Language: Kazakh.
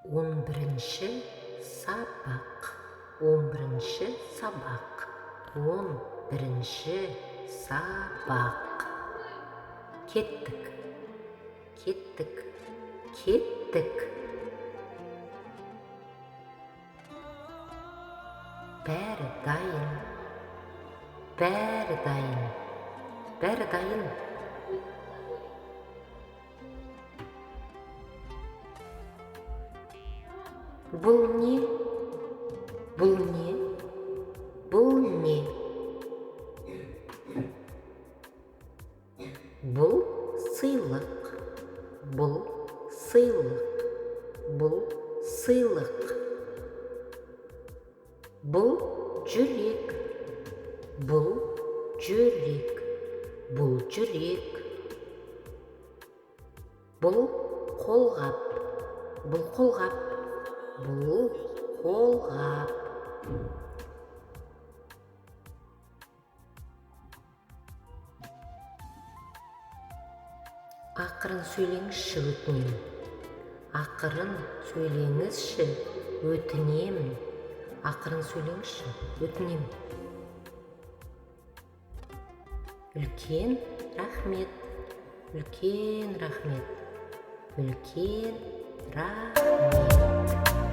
11-ші сабақ. 11-ші сабақ. 11-ші сабақ. Кеттік. Кеттік. Кеттік. Бәрі дайын. Бәрі дайын. Бәрі дайын. Бұл не? Бұл не? Бұл не? Бұл сыйлық. Бұл сыйлық. Бұл сыйлық. Бұл жүрек. Бұл жүрек. Бұл жүрек. Бұл қолғап. Бұл қолғап. Бұл қолғап. Ақырын сөйлеңізші, өтінемін. Ақырын сөйлеңізші, өтінемін. Ақырын сөйлеңізші, өтінемін. Үлкен рахмет. Үлкен рахмет. Үлкен рахмет.